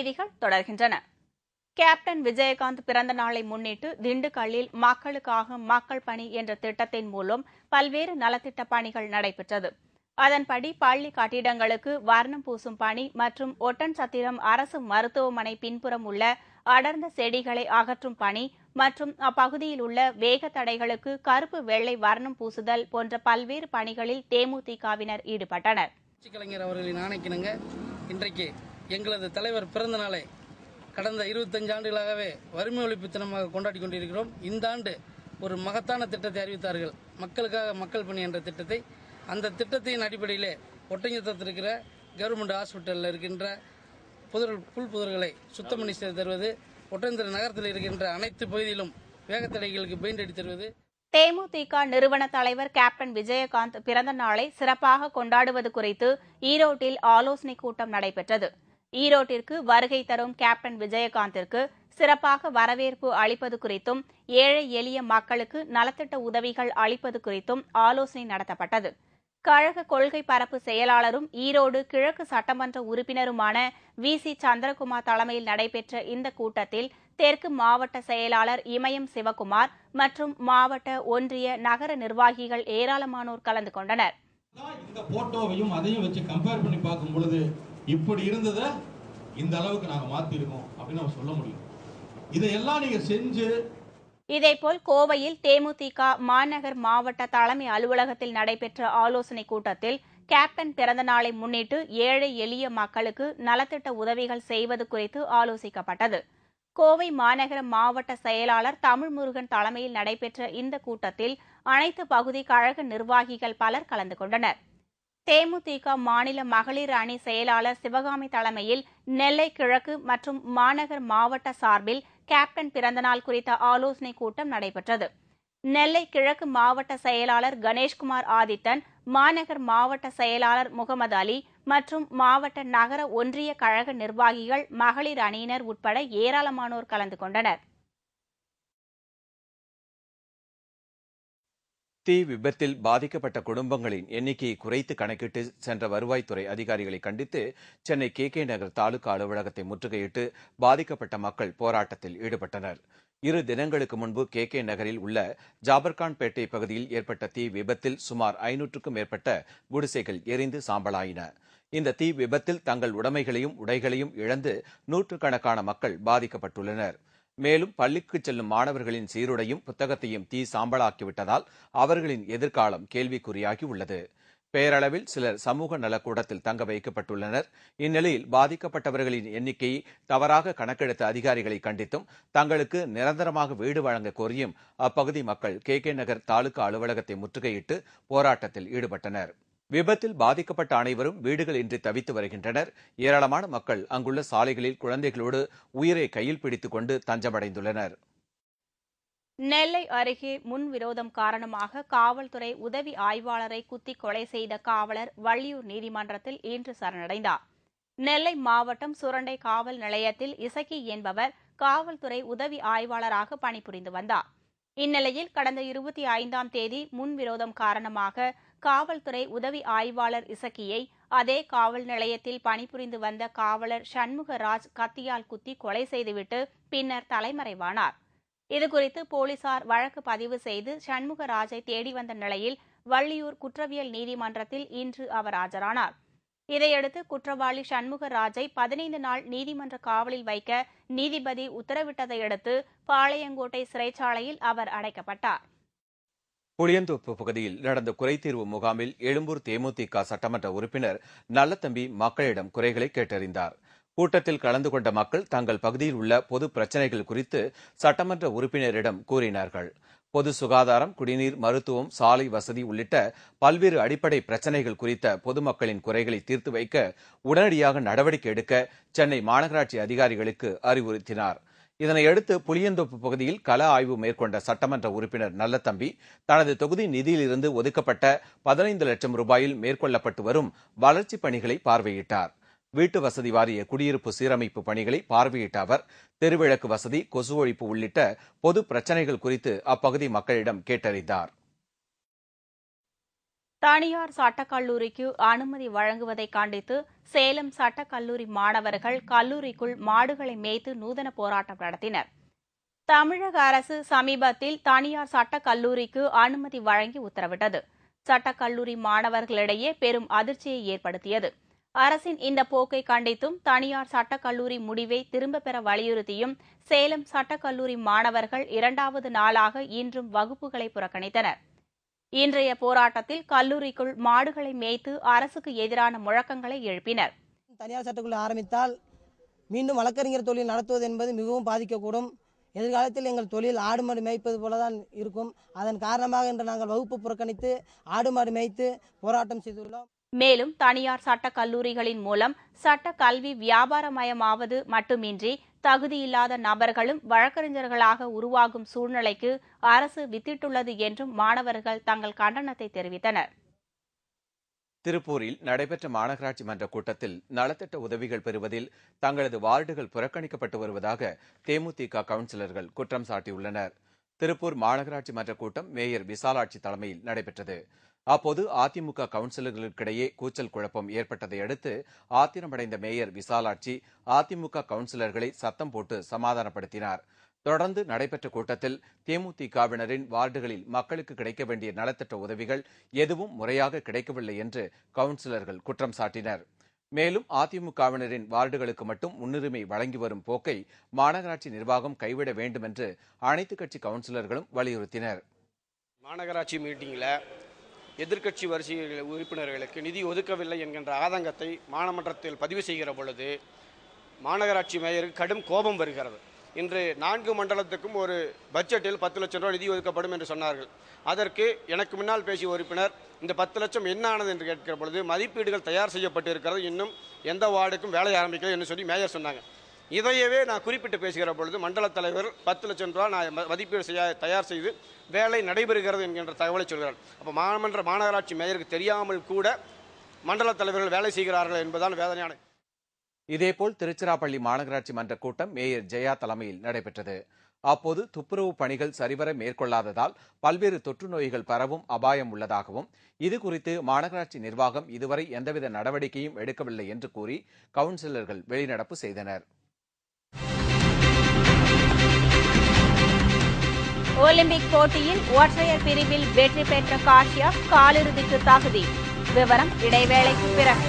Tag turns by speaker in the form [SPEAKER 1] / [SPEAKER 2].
[SPEAKER 1] செய்திகள் தொடர்கின்றன. கேப்டன் விஜயகாந்த் பிறந்த நாளை முன்னிட்டு திண்டுக்கல்லில் மக்களுக்காக மக்கள் பணி என்ற திட்டத்தின் மூலம் பல்வேறு நலத்திட்ட பணிகள் நடைபெற்றது. அதன்படி பள்ளி கட்டிடங்களுக்கு வர்ணம் பூசும் பணி மற்றும் ஒட்டன்சத்திரம் அரசு மருத்துவமனை பின்புறம் உள்ள அடர்ந்த செடிகளை அகற்றும் பணி மற்றும் அப்பகுதியில் உள்ள வேகத்தடைகளுக்கு கருப்பு வெள்ளை வர்ணம் பூசுதல் போன்ற பல்வேறு பணிகளில் தேமுதிகவினர் ஈடுபட்டனர்.
[SPEAKER 2] கலைஞர் அவர்களின் ஆணைக்கிணங்க இன்றைக்கு எங்களது தலைவர் பிறந்த நாளை கடந்த 25 ஆண்டுகளாகவே வறுமை ஒழிப்பு தினமாக கொண்டாடி கொண்டிருக்கிறோம். இந்த ஆண்டு ஒரு மகத்தான திட்டத்தை அறிவித்தார்கள், மக்களுக்காக மக்கள் பணி என்ற திட்டத்தை. அந்த திட்டத்தின் அடிப்படையிலே ஒட்டஞ்சத்திரத்தில் இருக்கிற கவர்மெண்ட் ஹாஸ்பிட்டலில் இருக்கின்ற புல்புதர்களை சுத்தம் பண்ணி தருவது, ஒட்டஞ்சத்திர நகரத்தில் இருக்கின்ற அனைத்து பகுதியிலும் வேகத்தடைகளுக்கு பெயிண்ட் அடி தருவது.
[SPEAKER 1] தேமுதிக நிறுவன தலைவர் கேப்டன் விஜயகாந்த் பிறந்த நாளை சிறப்பாக கொண்டாடுவது குறித்து ஈரோட்டில் ஆலோசனைக் கூட்டம் நடைபெற்றது. ஈரோட்டிற்கு வருகை தரும் கேப்டன் விஜயகாந்திற்கு சிறப்பாக வரவேற்பு அளிப்பது குறித்தும் ஏழை எளிய மக்களுக்கு நலத்திட்ட உதவிகள் அளிப்பது குறித்தும் ஆலோசனை நடத்தப்பட்டது. கழக கொள்கை பரப்பு செயலாளரும் ஈரோடு கிழக்கு சட்டமன்ற உறுப்பினருமான வி.சி. சந்திரகுமார் தலைமையில் நடைபெற்ற இந்த கூட்டத்தில் தெற்கு மாவட்ட செயலாளர் இமயம் சிவகுமார் மற்றும் மாவட்ட ஒன்றிய நகர நிர்வாகிகள் ஏராளமானோர் கலந்து கொண்டனர்.
[SPEAKER 3] இந்த போட்டோவையும் அதையும் வச்சு கம்பேர் பண்ணி பார்க்கும் பொழுது இப்படி இருந்ததை இந்த அளவுக்கு நாங்க மாத்தி இருக்கோம் அப்படின்னு நம்ம சொல்ல முடியும். இதையெல்லாம் நீங்க செஞ்சு.
[SPEAKER 1] இதேபோல் கோவையில் தேமுதிக மாநகர் மாவட்ட தலைமை அலுவலகத்தில் நடைபெற்ற ஆலோசனைக் கூட்டத்தில் கேப்டன் பிறந்த நாளை முன்னிட்டு ஏழை எளிய மக்களுக்கு நலத்திட்ட உதவிகள் செய்வது குறித்து ஆலோசிக்கப்பட்டது. கோவை மாநகர மாவட்ட செயலாளர் தமிழ்முருகன் தலைமையில் நடைபெற்ற இந்த கூட்டத்தில் அனைத்து பகுதி கழக நிர்வாகிகள் பலர் கலந்து கொண்டனர். தேமுதிக மாநில மகளிர் அணி செயலாளர் சிவகாமி தலைமையில் நெல்லை கிழக்கு மற்றும் மாநகர் மாவட்ட சார்பில் கேப்டன் பிறந்தநாள் குறித்த ஆலோசனைக் கூட்டம் நடைபெற்றது. நெல்லை கிழக்கு மாவட்ட செயலாளர் கணேஷ்குமார் ஆதித்தன், மாநகர் மாவட்ட செயலாளர் முகமது அலி மற்றும் மாவட்ட நகர ஒன்றிய கழக நிர்வாகிகள், மகளிர் அணியினர் உட்பட ஏராளமானோர் கலந்து கொண்டனர்.
[SPEAKER 4] தீ விபத்தில் பாதிக்கப்பட்ட குடும்பங்களின் எண்ணிக்கையை குறைத்து கணக்கிட்டு சென்ற வருவாய்த்துறை அதிகாரிகளை கண்டித்து சென்னை கே நகர் தாலுகா அலுவலகத்தை முற்றுகையிட்டு பாதிக்கப்பட்ட மக்கள் போராட்டத்தில் ஈடுபட்டனர். 2 தினங்களுக்கு முன்பு கே நகரில் உள்ள ஜாபர்கான்பேட்டை பகுதியில் ஏற்பட்ட தீ விபத்தில் சுமார் 500க்கும் மேற்பட்ட குடிசைகள் எரிந்து சாம்பலாயின. இந்த தீ விபத்தில் தங்கள் உடைமைகளையும் உடைகளையும் இழந்து நூற்றுக்கணக்கான மக்கள் பாதிக்கப்பட்டுள்ளனர். மேலும் பள்ளிக்கு செல்லும் மாணவர்களின் சீருடையும் புத்தகத்தையும் தீ சாம்பலாக்கிவிட்டதால் அவர்களின் எதிர்காலம் கேள்விக்குறியாகி உள்ளது. பெயரளவில் சிலர் சமூக நலக்கூடத்தில் தங்க வைக்கப்பட்டுள்ளனர். இந்நிலையில் பாதிக்கப்பட்டவர்களின் எண்ணிக்கையை தவறாக கணக்கெடுத்த அதிகாரிகளை கண்டித்தும் தங்களுக்கு நிரந்தரமாக வீடு வழங்க கோரியும் அப்பகுதி மக்கள் கே நகர் தாலுகா அலுவலகத்தை முற்றுகையிட்டு போராட்டத்தில் ஈடுபட்டனர். விபத்தில் பாதிக்கப்பட்ட அனைவரும் வீடுகள் இன்றி தவித்து வருகின்றனர். ஏராளமான மக்கள் அங்குள்ள சாலைகளில் குழந்தைகளோடு உயிரை கையில் பிடித்துக் கொண்டு தஞ்சமடைந்துள்ளனர்.
[SPEAKER 1] நெல்லை அருகே முன்விரோதம் காரணமாக காவல்துறை உதவி ஆய்வாளரை குத்தி கொலை செய்த காவலர் வள்ளியூர் நீதிமன்றத்தில் இன்று சரணடைந்தார். நெல்லை மாவட்டம் சுரண்டை காவல் நிலையத்தில் இசக்கி என்பவர் காவல்துறை உதவி ஆய்வாளராக பணிபுரிந்து வந்தார். இந்நிலையில் கடந்த 25ஆம் தேதி முன்விரோதம் காரணமாக காவல்துறை உதவி ஆய்வாளர் இசக்கியை அதே காவல் நிலையத்தில் பணிபுரிந்து வந்த காவலர் சண்முகராஜ் கத்தியால் குத்தி கொலை செய்துவிட்டு பின்னர் தலைமறைவானார். இதுகுறித்து போலீசார் வழக்கு பதிவு செய்து சண்முகராஜை தேடி வந்த நிலையில் வள்ளியூர் குற்றவியல் நீதிமன்றத்தில் இன்று அவர் ஆஜரானார். இதையடுத்து குற்றவாளி சண்முகராஜை 15 நாள் நீதிமன்ற காவலில் வைக்க நீதிபதி உத்தரவிட்டதையடுத்து பாளையங்கோட்டை சிறைச்சாலையில் அவர் அடைக்கப்பட்டார்.
[SPEAKER 4] புளியந்தோப்பு பகுதியில் நடந்த குறைதீர்வு முகாமில் எழும்பூர் தேமுதிக சட்டமன்ற உறுப்பினர் நல்லதம்பி மக்களிடம் குறைகளை கேட்டறிந்தார். கூட்டத்தில் கலந்து கொண்ட மக்கள் தங்கள் பகுதியில் உள்ள பொது பிரச்சினைகள் குறித்து சட்டமன்ற உறுப்பினரிடம் கூறினார்கள். பொது சுகாதாரம், குடிநீர், மருத்துவம், சாலை வசதி உள்ளிட்ட பல்வேறு அடிப்படை பிரச்சினைகள் குறித்த பொதுமக்களின் குறைகளை தீர்த்து வைக்க உடனடியாக நடவடிக்கை எடுக்க சென்னை மாநகராட்சி அதிகாரிகளுக்கு அறிவுறுத்தினார். இதனையடுத்து புளியந்தோப்பு பகுதியில் கள ஆய்வு மேற்கொண்ட சட்டமன்ற உறுப்பினர் நல்லதம்பி தனது தொகுதி நிதியிலிருந்து ஒதுக்கப்பட்ட 15 லட்சம் ரூபாயில் மேற்கொள்ளப்பட்டு வரும் வளர்ச்சிப் பணிகளை பார்வையிட்டார். வீட்டு வசதி வாரிய குடியிருப்பு சீரமைப்பு பணிகளை பார்வையிட்ட அவர் தெருவிளக்கு வசதி, கொசு ஒழிப்பு உள்ளிட்ட பொது பிரச்சினைகள் குறித்து அப்பகுதி மக்களிடம் கேட்டறிந்தார்.
[SPEAKER 1] தனியார் சட்டக்கல்லூரிக்கு அனுமதி வழங்குவதை கண்டித்து சேலம் சட்டக்கல்லூரி மாணவர்கள் கல்லூரிக்குள் மாடுகளை மேய்த்து நூதன போராட்டம் நடத்தினர். தமிழக அரசு சமீபத்தில் தனியார் சட்டக்கல்லூரிக்கு அனுமதி வழங்கி உத்தரவிட்டது. சட்டக்கல்லூரி மாணவர்களிடையே பெரும் அதிர்ச்சியை ஏற்படுத்தியது. அரசின் இந்த போக்கை கண்டித்தும் தனியார் சட்டக்கல்லூரி முடிவை திரும்பப் பெற வலியுறுத்தியும் சேலம் சட்டக்கல்லூரி மாணவர்கள் 2வது நாளாக இன்றும் வகுப்புகளை புறக்கணித்தனர். இன்றைய போராட்டத்தில் கல்லூரிக்குள் மாடுகளை மேய்த்து அரசுக்கு எதிரான முழக்கங்களை எழுப்பினர்.
[SPEAKER 5] தனியார் சட்டக்கல்லூரி ஆரம்பித்தால் மீண்டும் வழக்கறிஞர் தொழில் நடத்துவது என்பது மிகவும் பாதிக்கக்கூடும். எதிர்காலத்தில் எங்கள் தொழில் ஆடு மாடு மேய்ப்பது போலதான் இருக்கும். அதன் காரணமாக இன்று நாங்கள் வகுப்பு புறக்கணித்து ஆடு மாடு மேய்த்து போராட்டம் செய்துள்ளோம்.
[SPEAKER 1] மேலும் தனியார் சட்டக் கல்லூரிகளின் மூலம் சட்ட கல்வி வியாபாரமயமாவது மட்டுமின்றி தகுதியில்லாத நபர்களும் வழக்கறிஞர்களாக உருவாகும் சூழ்நிலைக்கு அரசு வித்திட்டுள்ளது என்றும் மாணவர்கள் தங்கள் கண்டனத்தை தெரிவித்தனர்.
[SPEAKER 4] திருப்பூரில் நடைபெற்ற மாநகராட்சி மன்ற கூட்டத்தில் நலத்திட்ட உதவிகள் பெறுவதில் தங்களது வார்டுகள் புறக்கணிக்கப்பட்டு வருவதாக தேமுதிக கவுன்சிலர்கள் குற்றம் சாட்டியுள்ளனர். திருப்பூர் மாநகராட்சி மன்ற கூட்டம் மேயர் விசாலாட்சி தலைமையில் நடைபெற்றது. அப்போது அதிமுக கவுன்சிலர்களுக்கிடையே கூச்சல் குழப்பம் ஏற்பட்டதை அடுத்து ஆத்திரமடைந்த மேயர் விசாலாட்சி அதிமுக கவுன்சிலர்களை சத்தம் போட்டு சமாதானப்படுத்தினார். தொடர்ந்து நடைபெற்ற கூட்டத்தில் தேமுதிகவினரின் வார்டுகளில் மக்களுக்கு கிடைக்க வேண்டிய நலத்திட்ட உதவிகள் எதுவும் முறையாக கிடைக்கவில்லை என்று கவுன்சிலர்கள் குற்றம் சாட்டினர். மேலும் அதிமுகவினரின் வார்டுகளுக்கு மட்டும் முன்னுரிமை வழங்கி வரும் போக்கை மாநகராட்சி நிர்வாகம் கைவிட வேண்டும் என்று அனைத்துக் கட்சி கவுன்சிலர்களும் வலியுறுத்தினர்.
[SPEAKER 6] மாநகராட்சி மீட்டிங்கில் எதிர்க்கட்சி வரிசை உறுப்பினர்களுக்கு நிதி ஒதுக்கவில்லை என்கின்ற ஆதங்கத்தை மாநகரத்தில் பதிவு செய்கிற பொழுது மாநகராட்சி மேயருக்கு கடும் கோபம் வருகிறது. இன்று 4 மண்டலத்துக்கும் ஒரு பட்ஜெட்டில் 10 லட்சம் ரூபாய் நிதி ஒதுக்கப்படும் என்று சொன்னார்கள். அதற்கு எனக்கு முன்னால் பேசிய உறுப்பினர் இந்த 10 லட்சம் என்ன ஆனது என்று கேட்கிற பொழுது மதிப்பீடுகள் தயார் செய்யப்பட்டு இருக்கிறது, இன்னும் எந்த வார்டுக்கும் வேலை ஆரம்பிக்கல என்று சொல்லி மேயர் சொன்னாங்க. இதையவே நான் குறிப்பிட்டு பேசுகிற பொழுது மண்டல தலைவர் 10 லட்சம் ரூபாய் நான் மதிப்பீடு தயார் செய்து வேலை நடைபெறுகிறது என்கின்ற தகவலை சொல்கிறார். அப்போ மாநகராட்சி மேயருக்கு தெரியாமல் கூட மண்டல தலைவர்கள் வேலை செய்கிறார்கள் என்பதுதான் வேதனையான.
[SPEAKER 4] இதேபோல் திருச்சிராப்பள்ளி மாநகராட்சி மன்ற கூட்டம் மேயர் ஜெயா தலைமையில் நடைபெற்றது. அப்போது துப்புரவு பணிகள் சரிவர மேற்கொள்ளாததால் பல்வேறு தொற்று நோய்கள் பரவும் அபாயம் உள்ளதாகவும் இதுகுறித்து மாநகராட்சி நிர்வாகம் இதுவரை எந்தவித நடவடிக்கையும் எடுக்கவில்லை என்று கூறி கவுன்சிலர்கள் வெளிநடப்பு செய்தனர்.
[SPEAKER 1] ஒலிம்பிக் போட்டியில் ஒற்றையர் பிரிவில் வெற்றி பெற்ற காஷ்யப் காலிறுதிக்கு தகுதி. விவரம் இடைவேளைக்கு பிறகு.